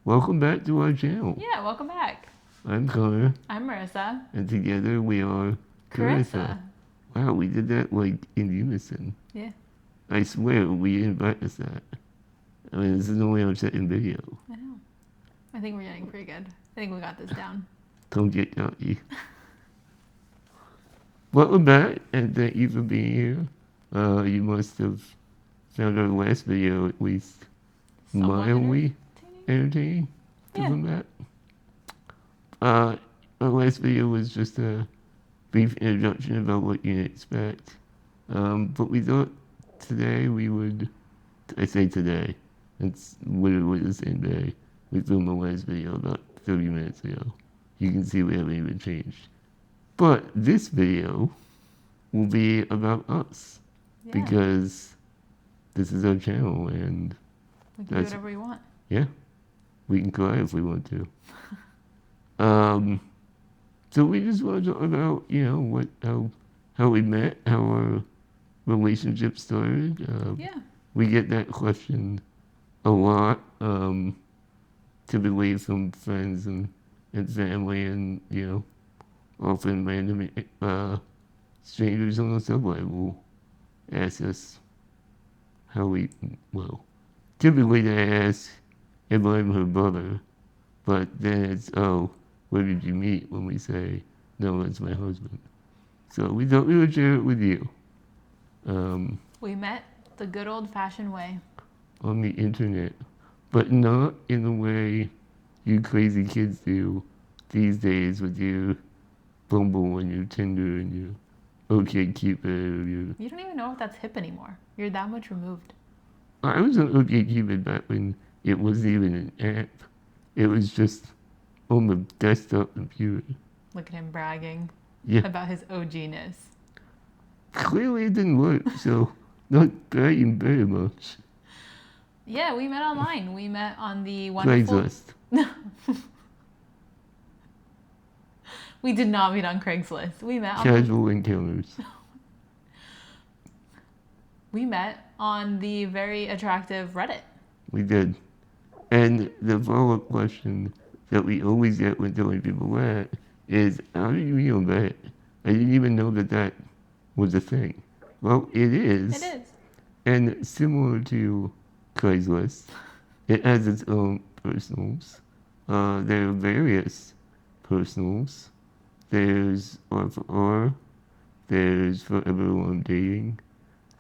Welcome back to our channel. Yeah, welcome back. I'm Conor, I'm Marisa. and together we are Carisa. Carissa. Wow, we did that like in unison. Yeah, I swear we didn't practice that. I mean, this is only our second video. I know. I think we're getting pretty good. I think we got this down. Don't get cocky. Welcome back, and thank you for being here. You must have found our last video at least Somewhat mildly entertaining. entertaining to Yeah. come back. Our last video was just a brief introduction about what you can expect. But we thought today we would, I say today, it's literally the same day. We filmed the last video about 30 minutes ago. You can see we haven't even changed. But this video will be about us Yeah. because this is our channel and We can do that's- whatever we want. yeah, we can cry if we want to. So we just want to talk about, how we met, how our relationship started. Yeah. We get that question a lot, typically from friends and family and, often random strangers on the subway will ask us how typically they ask if I'm her brother, but then it's, oh, where did you meet, when we say, no, that's my husband. So we thought we would share it with you. We met the good old-fashioned way. On the internet, but not in the way you crazy kids do these days with your Bumble and your Tinder and your OkCupid or your... You don't even know if that's hip anymore. You're that much removed. I was on OkCupid back when it wasn't even an app. It was just on the desktop computer. Look at him bragging Yeah, about his OG-ness. clearly it didn't work, so not bragging very much. Yeah, we met online. We met on the wonderful... Craigslist. We did not meet on Craigslist. We met on Casual encounters. the very attractive Reddit. We did. And the follow-up question that we always get when telling people that is, how did you meet on that? I didn't even know that was a thing. Well, it is. It is. And similar to Craigslist, it has its own personals. There are various personals. There's R for R. There's Forever I'm Dating.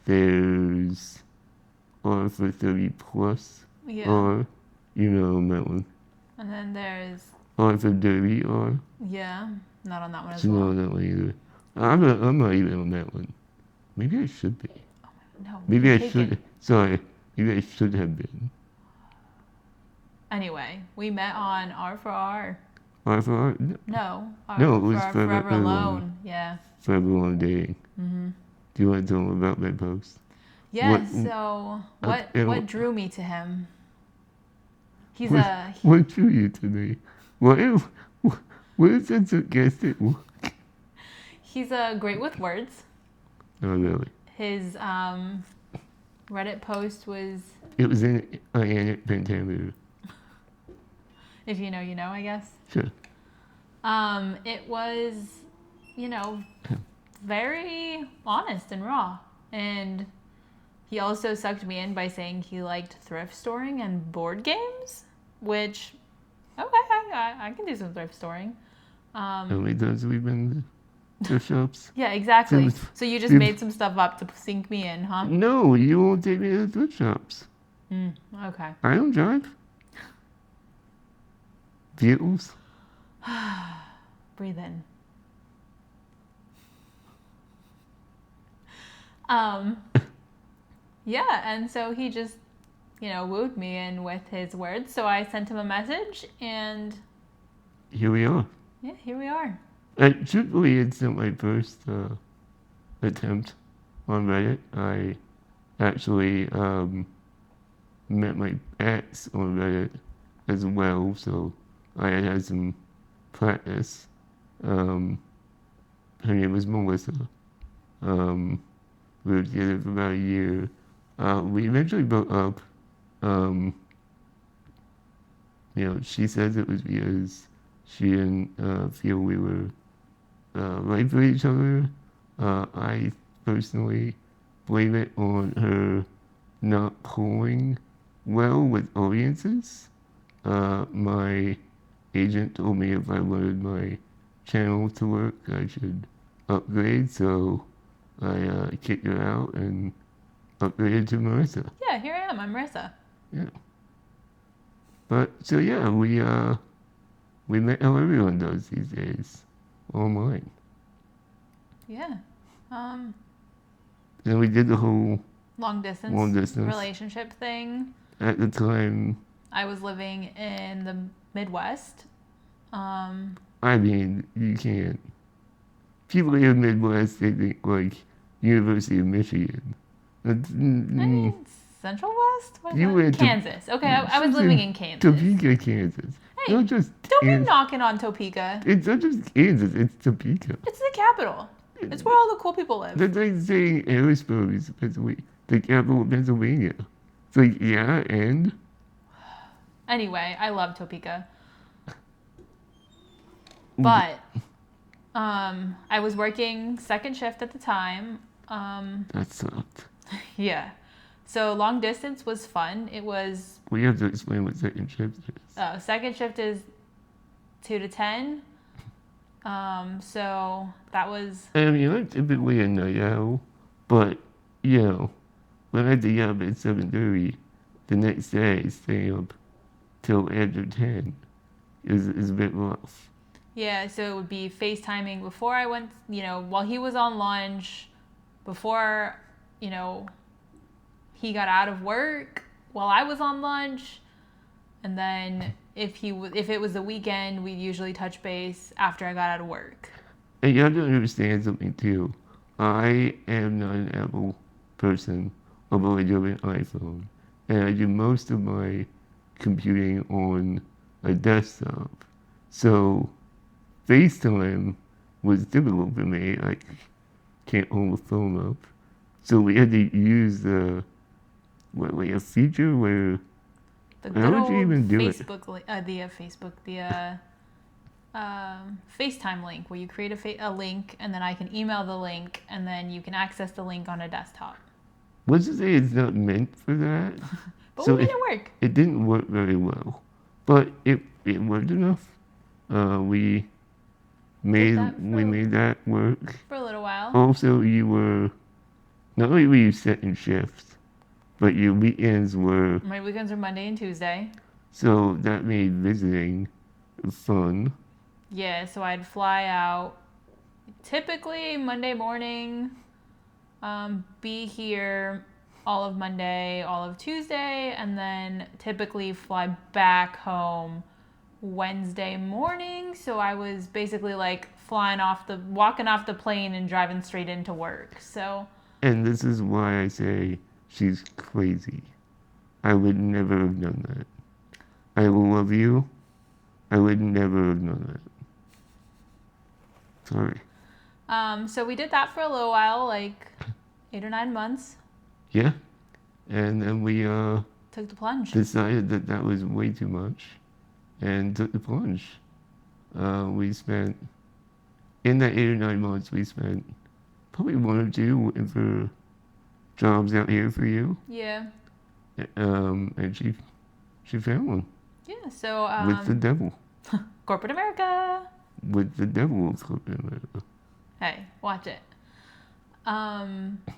There's R for 30 plus. Yeah. R, that one. And then there's... R for Dirty R. Yeah, not on that one as She's not well. on that one either. I'm not even on that one. Maybe I should be. No. Maybe you're I taken. should. Sorry. Maybe I should have been. Anyway, we met on R for R. R for R? No. R No, it was for Forever Alone. Alone. Yeah. Forever I'm Dating. Mm-hmm. Do you want to tell them about my post? Yeah, so what drew me to him? What drew you to me? What is that sarcastic look? He's great with words. Oh, really? His Reddit post was, It was in Ionic Pentameter. if you know, you know, I guess. Sure. It was, very honest and raw. And he also sucked me in by saying he liked thrift storing and board games, which, okay, I can do some thrift storing. How many times have we been to shops? Yeah, exactly. Since- So you just made some stuff up to sink me in, huh? No, you won't take me to the thrift shops. Okay. I don't drive. Vehicles? Breathe in. Yeah, and so he just, wooed me in with his words. So I sent him a message, and Here we are. yeah, here we are. Truthfully, it's not my first attempt on Reddit. I actually met my ex on Reddit as well, so I had some practice. Her name was Melissa. We were together for about a year. We eventually broke up. she says it was because she didn't feel we were right for each other. I personally blame it on her not polling well with audiences. My agent told me if I wanted my channel to work, I should upgrade, so I kicked her out and upgraded to Marisa. Yeah, here I am. I'm Marisa. Yeah. But so yeah, we met how everyone does these days, online. Yeah. And we did the whole Long distance long distance. relationship thing. At the time, I was living in the Midwest. I mean, you can't. People in the Midwest, they think like University of Michigan. That's, I mean, Central West? What is You that? went to- Kansas. Okay, I was she's living in Kansas. Topeka, Kansas. Hey, Not just Don't be Kansas. knocking on Topeka. It's not just Kansas, it's Topeka. It's the capital. It's where all the cool people live. That's like saying Harrisburg is Pennsylvania, the capital of Pennsylvania. It's like, yeah, and? Anyway, I love Topeka. But I was working second shift at the time. That sucked. Yeah. So long distance was fun. It was We have to explain what second shift is. second shift is 2 to 10. So that was I mean, I'm typically a night owl, but, when I get up at 7:30, the next day, staying up till after 10 is a bit rough. yeah, so it would be FaceTiming before I went, while he was on lunch, before, he got out of work, while I was on lunch, and then if it was the weekend, we'd usually touch base after I got out of work. And you have to understand something too. I am not an Apple person, although I do have an iPhone. And I do most of my computing on a desktop. So FaceTime was difficult for me. I can't hold the phone up. So we had to use a feature where The How good would old you even do it? FaceTime link, where you create a link and then I can email the link and then you can access the link on a desktop. let's just say it's not meant for that. But So we made it work. It didn't work very well, but it worked enough. We made that work. For a little while. Also, you were not only were you setting shifts, but your weekends were, My weekends are Monday and Tuesday. so that made visiting fun. Yeah, so I'd fly out typically Monday morning, be here all of Monday, all of Tuesday, and then typically fly back home Wednesday morning. So I was basically like walking off the plane and driving straight into work. So And this is why I say she's crazy. I would never have done that. I will love you. I would never have done that. Sorry. so we did that for a little while, like 8 or 9 months. Yeah. And then we Took the plunge. decided that that was way too much and took the plunge. We spent, in that 8 or 9 months, we spent probably 1 or 2 looking for jobs out here for you. Yeah. And she found one Yeah, so with the devil. corporate America. With the devil of corporate America. Hey, watch it.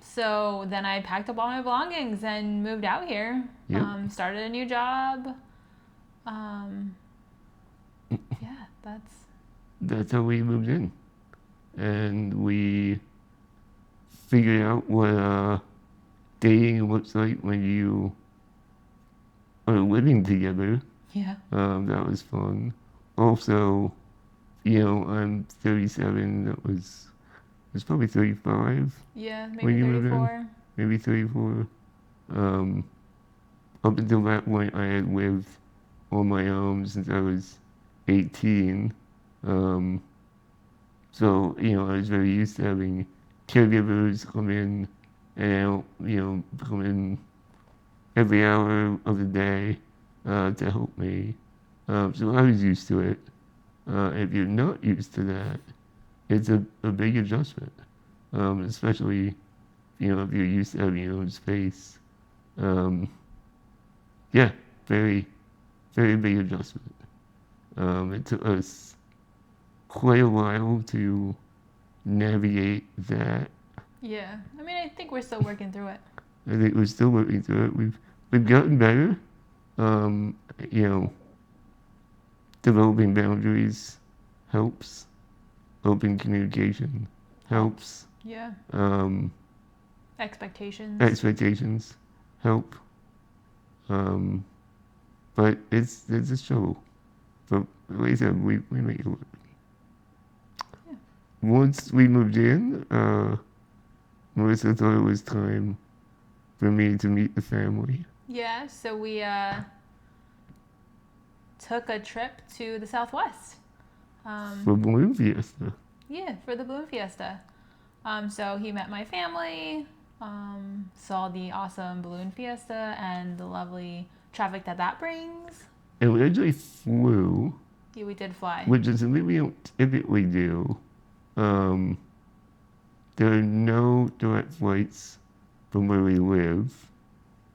So then I packed up all my belongings and moved out here. Yep. Started a new job. Yeah, That's how we moved in. And we figured out what dating looks like when you are living together. yeah. That was fun. Also, I'm 37. It was probably 35, Yeah, When maybe you moved in? 34. maybe 34. Up until that point, I had lived on my own since I was 18. So, I was very used to having caregivers come in and out, come in every hour of the day to help me. So I was used to it. If you're not used to that, it's a big adjustment, especially if you're used to having your own space. Um, yeah, very, very big adjustment. It took us quite a while to navigate that. Yeah. I mean, I think we're still working through it. I think we're still working through it. We've gotten better. Um, you know, developing boundaries helps. Open communication helps. Yeah. Um, Expectations. expectations help. Um, but it's a struggle. But like I said, we make it work. Yeah. Once we moved in, Marisa thought it was time for me to meet the family. Yeah. So we took a trip to the Southwest. For Balloon Fiesta. Yeah, for the Balloon Fiesta. So he met my family, saw the awesome Balloon Fiesta and the lovely traffic that brings. And we actually flew, Yeah, we did fly. which is something we don't typically do. There are no direct flights from where we live,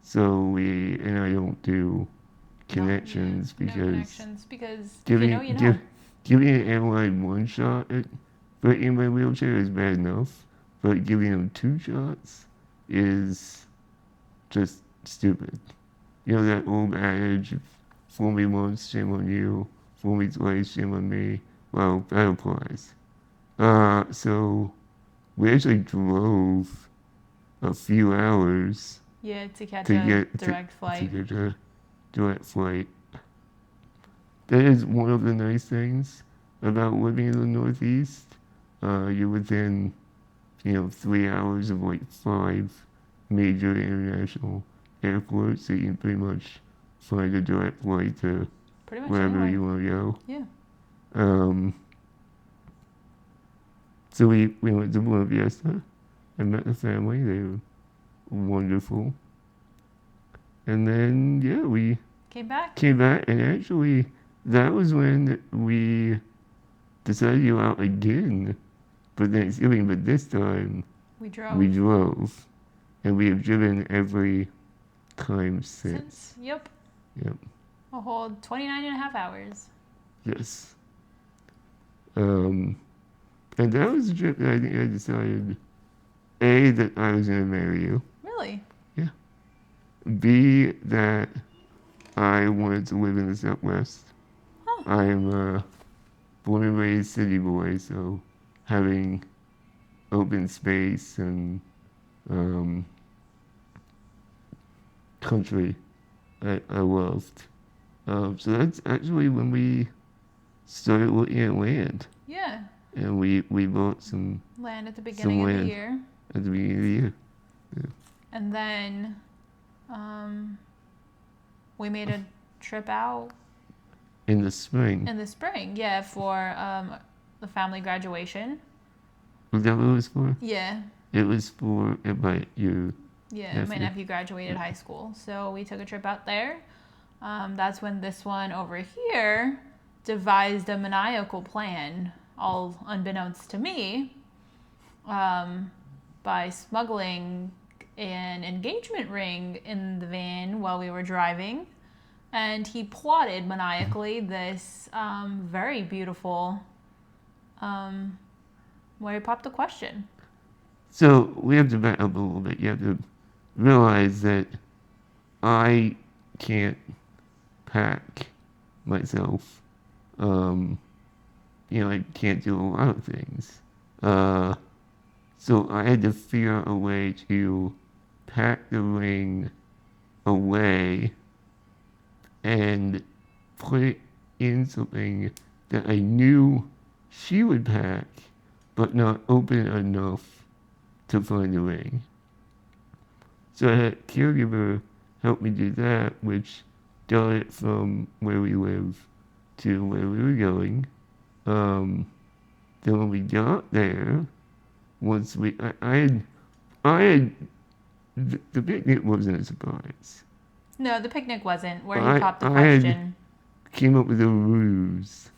so I don't do connections No because connections because giving you know. giving an airline one shot at putting my wheelchair is bad enough, but giving them two shots is just stupid. You know that old adage, fool me once, shame on you, fool me twice, shame on me. Well, that applies. So we actually drove a few hours Yeah, to catch to a get direct to flight. get a direct flight. That is one of the nice things about living in the Northeast. You're within, 3 hours of like 5 major international airports, so you can pretty much find a direct flight to Pretty much wherever anywhere. you want to go. Yeah. So we went to Buena Fiesta and met the family. They were wonderful. And then, yeah, we Came back. came back, and actually, that was when we decided to go out again for Thanksgiving, but this time We drove. we drove. And we have driven every time since. Yep. Yep. A whole 29 and a half hours. Yes. And that was a trip that I think I decided, A, that I was going to marry you. Really? Yeah. B, that I wanted to live in the Southwest. Huh. I am a born and raised city boy, so having open space and country I loved. So that's actually when we started looking at land. Yeah. And we bought some Land at the beginning of the land. year. At the beginning of the year. And then we made a trip out In the spring. in the spring. Yeah, for the family graduation. Was that what it was for? Yeah. It was for you. Yeah, my Nephew. nephew graduated high school. So we took a trip out there. That's when this one over here devised a maniacal plan, all unbeknownst to me, by smuggling an engagement ring in the van while we were driving. And he plotted maniacally this very beautiful, where he popped the question. So we have to back up a little bit. You have to realize that I can't pack myself. I can't do a lot of things. So I had to figure out a way to pack the ring away and put it in something that I knew she would pack, but not open enough to find the ring. So I had a caregiver help me do that, which got it from where we live to where we were going. Then when we got there, once I had, the picnic wasn't a surprise. No, the picnic wasn't where he I- popped the I had- question. came up with a ruse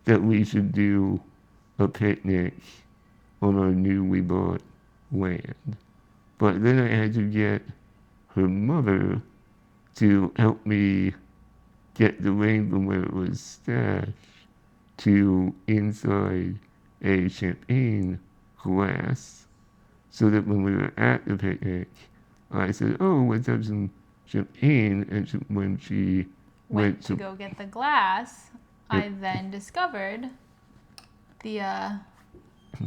that we should do a picnic on our newly bought land. But then I had to get her mother to help me get the rain from where it was stashed to inside a champagne glass, so that when we were at the picnic, I said, "Oh, let's have some champagne." And when she went to go get the glass, I then discovered the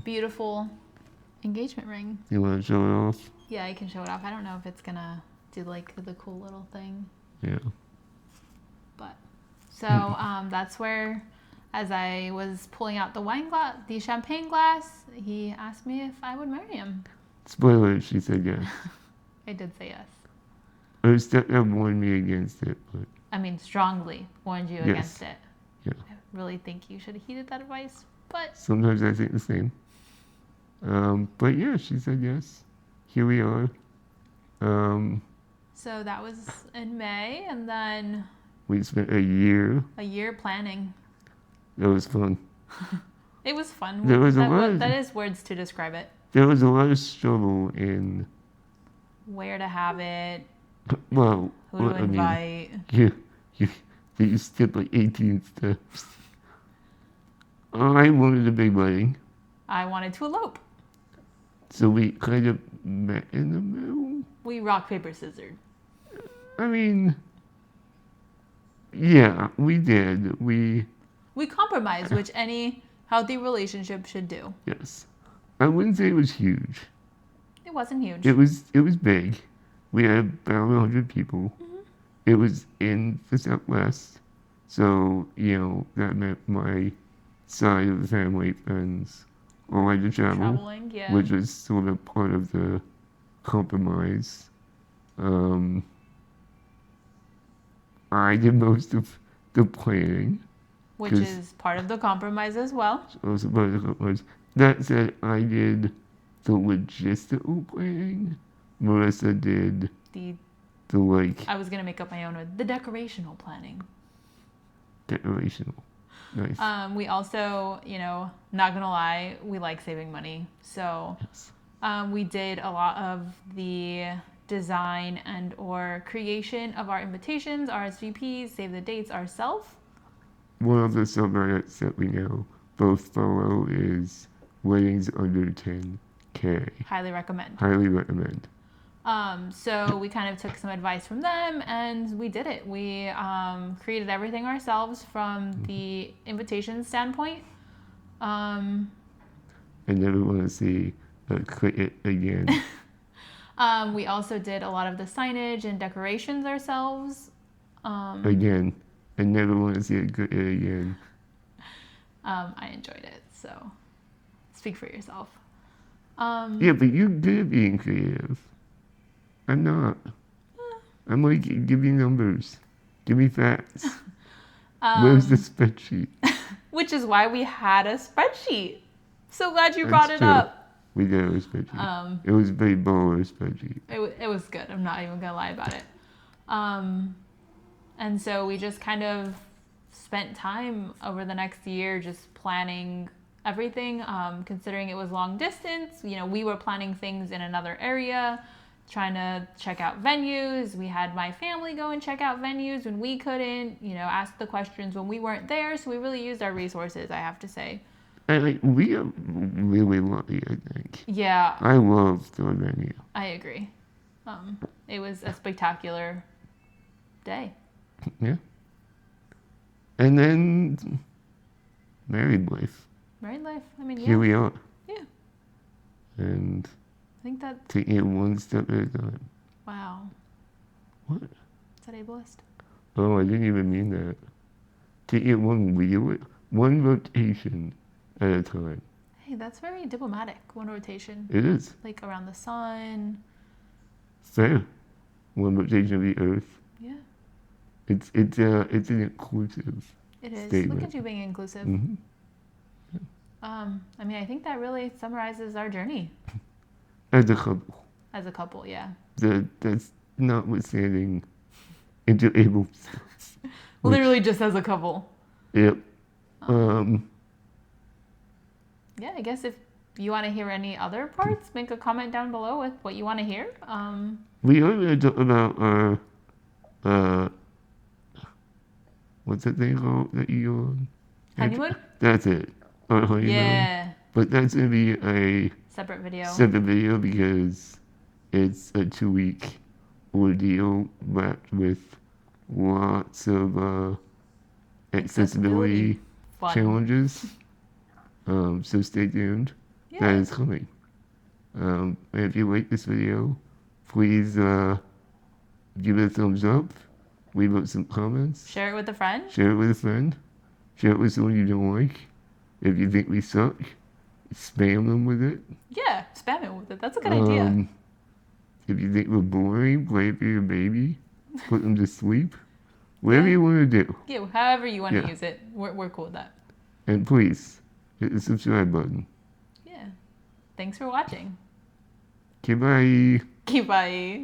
beautiful engagement ring. You want to show it off? Yeah, I can show it off. I don't know if it's gonna do like the cool little thing. Yeah. But so that's where, as I was pulling out the champagne glass, he asked me if I would marry him. Spoiler, she said yes. I did say yes. Her stepdad warned me against it, but... I mean, strongly warned you against it. Yeah. I really think you should have heeded that advice, but... Sometimes I think the same. But yeah, she said yes. Here we are. So that was in May, and then... We spent a year planning. That was fun. It was fun. There was that is words to describe it. There was a lot of struggle in... Where to have it. Well, who to invite. You skipped like 18 steps. I wanted a big wedding. I wanted to elope. So we kind of met in the middle. We rock, paper, scissors. I mean, yeah, we did. We compromised, which any healthy relationship should do. Yes. I wouldn't say it was huge. It wasn't huge. It was big. We had about 100 people. Mm-hmm. It was in the Southwest. So, that meant my side of the family, friends, all had to travel. Traveling, yeah. Which was sort of part of the compromise. I did most of the planning. Which is part of the compromise as well. Also part of the compromise. That said, I did the logistical planning. Marisa did the I was going to make up my own word. The decorational planning. Decorational. Nice. We also, not going to lie, we like saving money. So yes. We did a lot of the design and or creation of our invitations, RSVPs, save the dates ourselves. One of the subreddits that we know both follow is weddings under 10K. Highly recommend. Highly recommend. So we kind of took some advice from them and we did it. We created everything ourselves from the invitation standpoint. I never want to see click it again. We also did a lot of the signage and decorations ourselves. Again, I never want to see it click it again. I enjoyed it, so speak for yourself. Yeah, but you're good at being creative. I'm not. I'm like, give me numbers. Give me facts. Where's the spreadsheet? Which is why we had a spreadsheet. So glad you brought it up. We did have a spreadsheet. It was a very baller spreadsheet. It was good. I'm not even going to lie about it. And so we just kind of spent time over the next year just planning everything, considering it was long distance. We were planning things in another area, trying to check out venues. We had my family go and check out venues when we couldn't, ask the questions when we weren't there. So we really used our resources, I have to say. And we are really lucky, I think. Yeah. I loved our venue. I agree. It was a spectacular day. Yeah. And then married life. Married life. I mean, yeah. Here we are. Yeah. And I think that... taking it one step at a time. Wow. What? Is that ableist? Oh, I didn't even mean that. Taking it one rotation at a time. Hey, that's very diplomatic. One rotation. It is. Like around the sun. Fair. One rotation of the earth. Yeah. It's an inclusive It is. statement. Look at you being inclusive. Mm-hmm. I mean, I think that really summarizes our journey. As a couple. As a couple, yeah. That's notwithstanding interabled Literally just as a couple. Yep. Yeah, I guess if you want to hear any other parts, make a comment down below with what you want to hear. We are going to talk about our, what's that thing called that you go on? Honeymoon? That's it. Our honeymoon. Yeah. But that's going to be a Separate video. separate video because it's a 2-week ordeal wrapped with lots of accessibility Fun. challenges. So stay tuned. Yeah. That is coming. And if you like this video, please give it a thumbs up. Leave us some comments. Share it with a friend. Share it with a friend. Share it with someone you don't like. If you think we suck, spam them with it. Yeah, spam it with it. That's a good idea. If you think we're boring, play it for your baby. Put them to sleep. Whatever you want to do. Yeah, however you want to Yeah. use it. We're cool with that. And please, hit the subscribe button. Yeah. Thanks for watching. Okay, bye. Okay, bye.